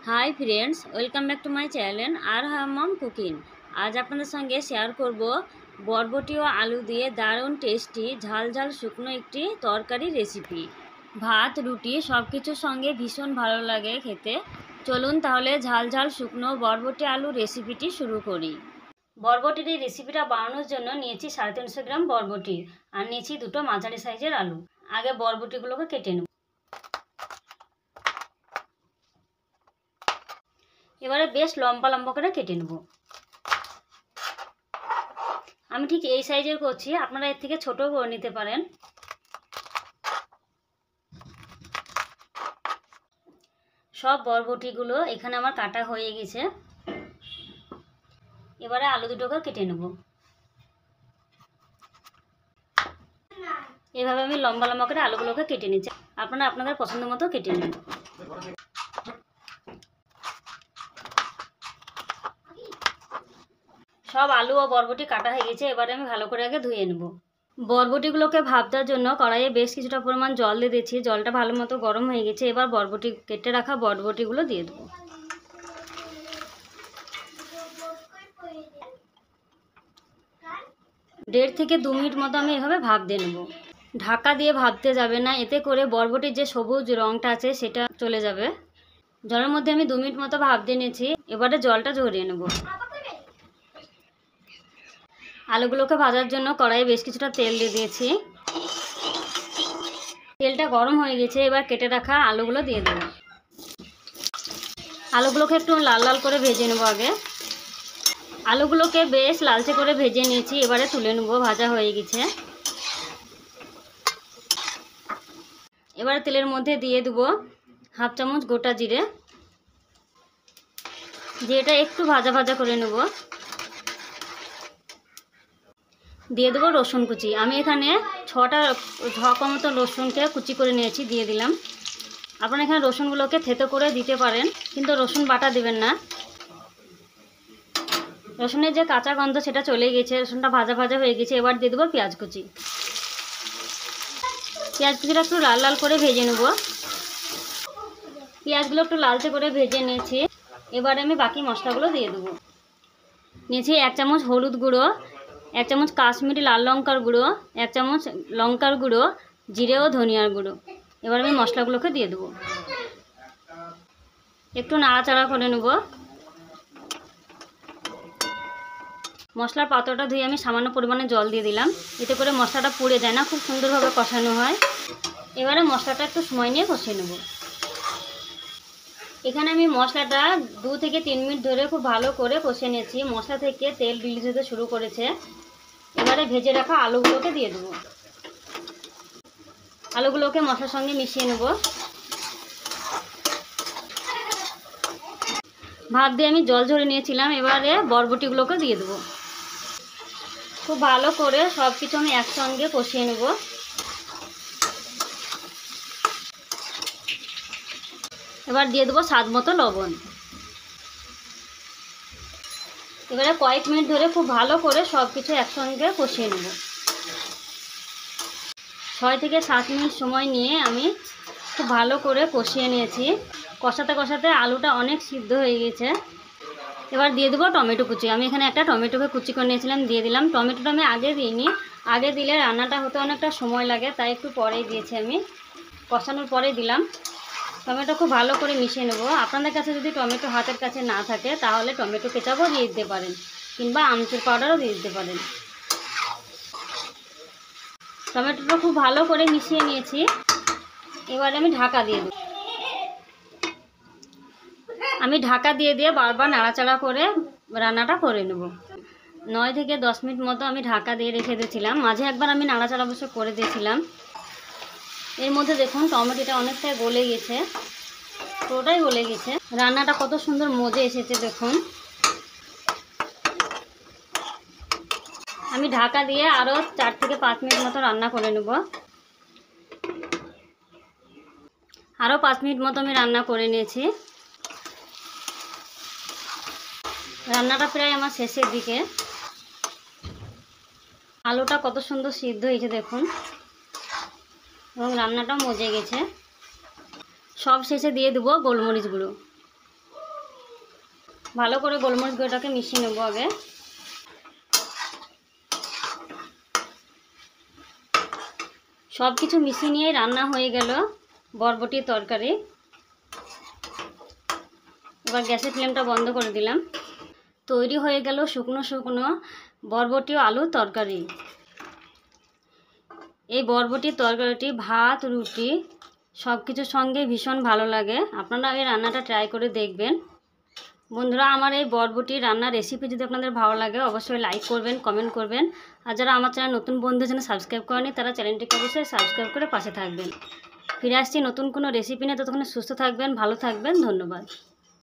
High friends, welcome back to my channel আর Hammam cooking. আজ আপনাদের সঙ্গে শেয়ার করব বরবটি ও আলু দিয়ে দারুণ টেস্টি ঝাল ঝাল শুকনো একটি তরকারি রেসিপি। ভাত রুটি সব কিছুর সঙ্গে ভীষণ ভালো লাগে খেতে। চলুন তাহলে ঝাল ঝাল শুকনো বরবটি আলু রেসিপিটি শুরু করি। বরবটির এই রেসিপিটা বানানোর জন্য নিয়েছি 350 গ্রাম বরবটি আর নিয়েছি দুটো মাঝারি সাইজের আলু। আগে বরবটিগুলোকে কেটে নেব। এবারে বেশ লম্বা লম্বা করে কেটে নেব। আমি ঠিক এই সাইজের করছি, আপনারা এর থেকে ছোট করে নিতে পারেন। সব বরবটিগুলো এখানে আমার কাটা হয়ে গেছে। এবারে আলু দুটোকে কেটে নেব। এভাবে আমি লম্বা লম্বা করে আলুগুলোকে কেটে নিচ্ছি, আপনারা আপনাদের পছন্দ মতো কেটে নেন। সব আলু ও বরবটি কাটা হয়ে গেছে। এবারে আমি ভালো করে আগে ধুয়ে নেব। বরবটিগুলোকে ভাপার জন্য কড়াইয়ে বেশ কিছুটা পরিমাণ জল দিয়ে দিচ্ছি। জলটা ভালো মতো গরম হয়ে গেছে। এবার বরবটি কেটে রাখা বরবটিগুলো দিয়ে দেবো। দেড় থেকে 2 মিনিট মতো আমি এভাবে ভাপ দিয়ে নেব। ঢাকা দিয়ে ভাপতে যাবে না, এতে করে বরবটির যে সবুজ রঙটা আছে সেটা চলে যাবে। জলের মধ্যে আমি 2 মিনিট মতো ভাপ দিয়ে নিয়েছি। এবারে জলটা ঝরিয়ে নেব। আলুগুলোকে ভাজার জন্য কড়াইয়ে বেশ কিছুটা তেল দিয়ে দিয়েছি। তেলটা গরম হয়ে গেছে। এবার কেটে রাখা আলুগুলো দিয়ে দেব। আলুগুলোকে একটু লাল লাল করে ভেজে নেব। আগে আলুগুলোকে বেশ লালচে করে ভেজে নিয়েছি। এবারে তুলে নেব, ভাজা হয়ে গেছে। এবারে তেলের মধ্যে দিয়ে দেবো 1/2 চামচ গোটা জিরে। জিরেটা একটু ভাজা ভাজা করে নেব। দিয়ে দেবো রসুন কুচি। আমি এখানে 6টা মতো রসুনকে কুচি করে নিয়েছি, দিয়ে দিলাম। আপনারা এখানে রসুনগুলোকে থেতো করে দিতে পারেন, কিন্তু রসুন বাটা দিবেন না। রসুনের যে কাঁচা গন্ধ সেটা চলে গেছে, রসুনটা ভাজা ভাজা হয়ে গেছে। এবার দিয়ে দেবো পেঁয়াজ কুচি। পেঁয়াজ কুচিটা একটু লাল লাল করে ভেজে নেব। পেঁয়াজগুলো একটু লালচে করে ভেজে নিয়েছি। এবারে আমি বাকি মশলাগুলো দিয়ে দেবো। নিয়েছি 1 চামচ হলুদ গুঁড়ো, 1 চামচ কাশ্মীরি লাল লঙ্কার গুঁড়ো, 1 চামচ লঙ্কার গুঁড়ো, জিরে ও ধনিয়ার গুঁড়ো। এবার আমি মশলাগুলোকে দিয়ে দেবো। একটু নাড়াচাড়া করে নেব। মশলার পাত্রটা ধুয়ে আমি সামান্য পরিমাণে জল দিয়ে দিলাম, এতে করে মশলাটা পুড়ে যায় না, খুব সুন্দরভাবে কষানো হয়। এবারে মশলাটা একটু সময় নিয়ে কষিয়ে নেব। এখানে আমি মশলাটা 2 থেকে 3 মিনিট ধরে খুব ভালো করে কষিয়ে নিয়েছি। মশলা থেকে তেল রিলিজ হতে শুরু করেছে। এবারে ভেজে রাখা আলুগুলোকে দিয়ে দেবো। আলুগুলোকে মশলার সঙ্গে মিশিয়ে নেব। ভাত দিয়ে আমি জল ঝরিয়ে নিয়েছিলাম। এবারে বরবটিগুলোকে দিয়ে দেবো। খুব ভালো করে সব কিছু আমি একসঙ্গে কষিয়ে নেব। এবার দিয়ে দেবো স্বাদ মতো লবণ। এবারে কয়েক মিনিট ধরে খুব ভালো করে সব কিছু একসঙ্গে কষিয়ে নেব। 6 থেকে 7 মিনিট সময় নিয়ে আমি খুব ভালো করে কষিয়ে নিয়েছি। কষাতে কষাতে আলুটা অনেক সিদ্ধ হয়ে গেছে। এবার দিয়ে দেবো টমেটো কুচি। আমি এখানে একটা টমেটোকে কুচি করে নিয়েছিলাম, দিয়ে দিলাম। টমেটোটা আমি আগে দিইনি, আগে দিলে রান্নাটা হতে অনেকটা সময় লাগে, তাই একটু পরেই দিয়েছি। আমি কষানোর পরে দিলাম। টমেটো খুব ভালো করে মিশিয়ে নেব। আপনাদের কাছে যদি টমেটো হাতের কাছে না থাকে তাহলে টমেটো কেচাপও দিয়ে দিতে পারেন, কিংবা আমচুর পাউডারও দিয়ে দিতে পারেন। টমেটোটা খুব ভালো করে মিশিয়ে নিয়েছি। এবারে আমি ঢাকা দিয়ে দেব। আমি ঢাকা দিয়ে দিয়ে বারবার নাড়াচাড়া করে রান্নাটা করে নেব। 9 থেকে 10 মিনিট মতো আমি ঢাকা দিয়ে রেখে দিয়েছিলাম। মাঝে একবার আমি নাড়াচাড়া অবশ্য করে দিয়েছিলাম। এর মধ্যে দেখুন টমেটোটা অনেকটাই গলে গেছে, পুরোটাই গলে গেছে। রান্নাটা কত সুন্দর মজে এসেছে দেখুন। আমি ঢাকা দিয়ে আরও 4 থেকে 5 মিনিট মতো রান্না করে নেব। আরও 5 মিনিট মতো আমি রান্না করে নিয়েছি। রান্নাটা প্রায় আমার শেষের দিকে। আলুটা কত সুন্দর সিদ্ধ হয়েছে দেখুন, এবং রান্নাটাও মজে গেছে। সব শেষে দিয়ে দেবো গোলমরিচ গুঁড়ো। ভালো করে গোলমরিচ গুঁড়োটাকে মিশিয়ে নেবো আগে। সব কিছু মিশিয়ে নিয়ে রান্না হয়ে গেল বরবটির তরকারি। এবার গ্যাসের ফ্লেমটা বন্ধ করে দিলাম। তৈরি হয়ে গেল শুকনো শুকনো বরবটি ও আলুর তরকারি। এই বরবটির তরকারিটি ভাত, রুটি সব কিছুর সঙ্গে ভীষণ ভালো লাগে। আপনারা এই রান্নাটা ট্রাই করে দেখবেন। বন্ধুরা, আমার এই বরবটি রান্নার রেসিপি যদি আপনাদের ভালো লাগে অবশ্যই লাইক করবেন, কমেন্ট করবেন। আর যারা আমার চ্যানেল নতুন বন্ধু চ্যানেল সাবস্ক্রাইব করেনি তারা চ্যানেলটিকে অবশ্যই সাবস্ক্রাইব করে পাশে থাকবেন। ফিরে আসছি নতুন কোনো রেসিপি নিয়ে। ততক্ষণে সুস্থ থাকবেন, ভালো থাকবেন। ধন্যবাদ।